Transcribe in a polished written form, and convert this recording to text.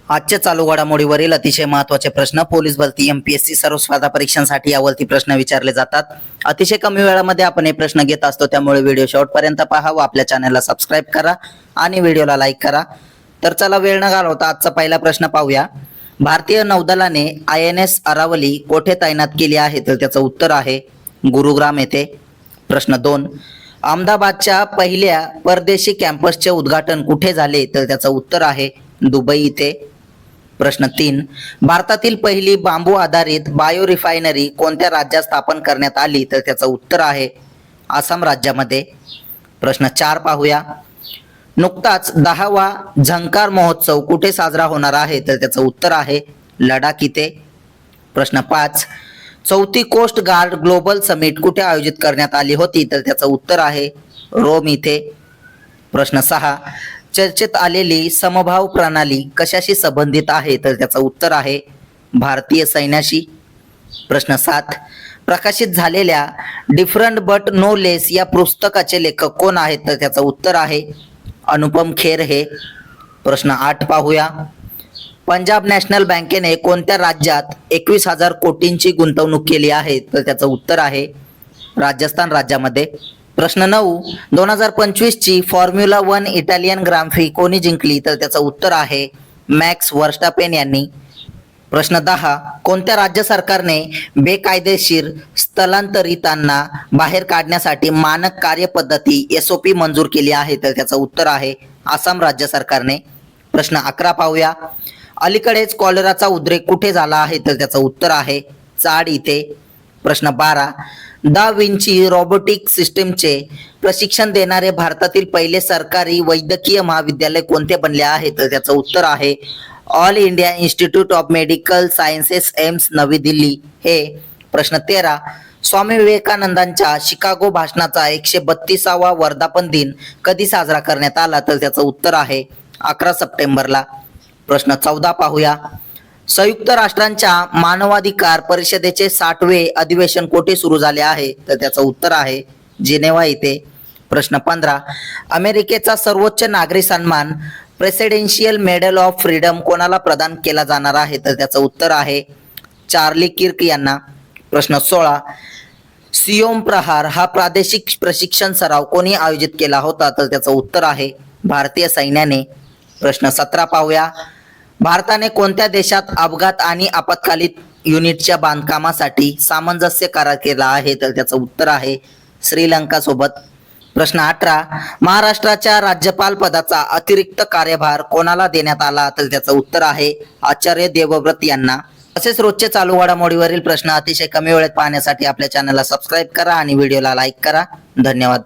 आजच्या चालू घडामोडीवरील अतिशय महत्त्वाचे प्रश्न पोलीस भरती एमपीएससी सर्व स्पर्धा परीक्षांसाठी यावरती प्रश्न विचारले जातात। अतिशय कमी वेळामध्ये आपण हे प्रश्न घेत असतो, त्यामुळे व्हिडिओ शेवटपर्यंत पहा व आपल्या चॅनलला सबस्क्राईब करा आणि व्हिडिओला लाईक करा। तर चला वेळ न घालवता आजचा पहिला प्रश्न पाहूया। भारतीय नौदलाने INS अरावली कोठे तैनात केली आहे? तर त्याचं उत्तर आहे गुरुग्राम येथे। प्रश्न 2, अहमदाबादच्या पहिल्या परदेशी कॅम्पसचे उद्घाटन कुठे झाले? तर त्याचं उत्तर आहे दुबई इथे। प्रश्न 3, भारतातील पहिली बांबू आधारित बायो रिफायनरी कोणत्या राज्यात स्थापन करण्यात आली? तर त्याचं उत्तर आहे आसाम राज्यामध्ये। प्रश्न 4 पाहूया। नुकताच 10वा झंकार महोत्सव कुठे साजरा होणार आहे? तर त्याचं उत्तर आहे लडाख इथे। प्रश्न 5, चौथी कोस्ट गार्ड ग्लोबल समिट कुठे आयोजित करण्यात आली होती? तर त्याचं उत्तर आहे रोम इथे। प्रश्न 6, चर्चेत आलेली समभाव प्रणाली कशाशी संबंधित आहे? तर त्याचं उत्तर आहे भारतीय सैन्याशी। प्रश्न 7, प्रकाशित झालेल्या डिफरंट बट नो लेस या पुस्तकाचे लेखक कोण आहेत? तर त्याचं उत्तर आहे अनुपम खेर हे। प्रश्न 8 पाहूया। पंजाब नॅशनल बँकेने कोणत्या राज्यात 21,000 कोटींची गुंतवणूक केली आहे? तर त्याचं उत्तर आहे राजस्थान राज्यामध्ये। प्रश्न 9, 2025 ची फॉर्म्युला 1 इटालियन ग्रांड प्री कोणी जिंकली? तर त्याचं उत्तर आहे मॅक्स वर्स्टापेन यांनी। प्रश्न 10, कोणत्या राज्य सरकारने बेकायदेशीर स्थलांतरितांना बाहेर काढण्यासाठी मानक कार्यपद्धती SOP मंजूर केली आहे? तर त्याचं उत्तर आहे आसाम राज्य सरकारने। प्रश्न 11 पाहूया। अलीकडेच कॉलेराचा उद्रेक कुठे झाला आहे? तर त्याचं उत्तर आहे चाड इथे। प्रश्न 12, दा विंची रोबोटिक सिस्टीमचे प्रशिक्षण देणारे भारतातील पहिले सरकारी वैद्यकीय महाविद्यालय कोणते बनले आहे? तर त्याचं उत्तर आहे all India institute of medical sciences AIIMS नवी दिल्ली हे। प्रश्न 13, स्वामी विवेकानंदांच्या शिकागो भाषणाचा 132वा वर्धापन दिन कधी साजरा करण्यात आला? तर त्याचं उत्तर आहे 11 सप्टेंबरला। प्रश्न 14 पाहूया। संयुक्त राष्ट्रांच्या मानवाधिकार परिषदेचे 60वे अधिवेशन कोठे सुरू झाले आहे? तर त्याचं उत्तर आहे जिनेवा इथे। प्रश्न 15, अमेरिकेचा सर्वोच्च नागरी सन्मान प्रेसिडेन्शियल मेडल ऑफ फ्रीडम कोणाला प्रदान केला जाणार आहे? तर त्याचं उत्तर आहे चार्ली किर्क यांना। प्रश्न 16, सियोम प्रहार हा प्रादेशिक प्रशिक्षण सराव कोणी आयोजित केला होता? तर त्याचं उत्तर आहे भारतीय सैन्याने। प्रश्न 17 पाहूया। भारताने कोणत्या देशात अपघात आणि आपत्कालीन युनिटच्या बांधकामासाठी सामंजस्य करार केला आहे? तर त्याचं उत्तर आहे श्रीलंका सोबत। प्रश्न 18, महाराष्ट्राच्या राज्यपाल पदाचा अतिरिक्त कार्यभार कोणाला देण्यात आला? तर त्याचं उत्तर आहे आचार्य देवव्रत यांना। तसेच रोजचे चालू घडामोडीवरील प्रश्न अतिशय कमी वेळेत पाहण्यासाठी आपल्या चॅनलला सबस्क्राईब करा आणि व्हिडिओला लाईक करा। धन्यवाद।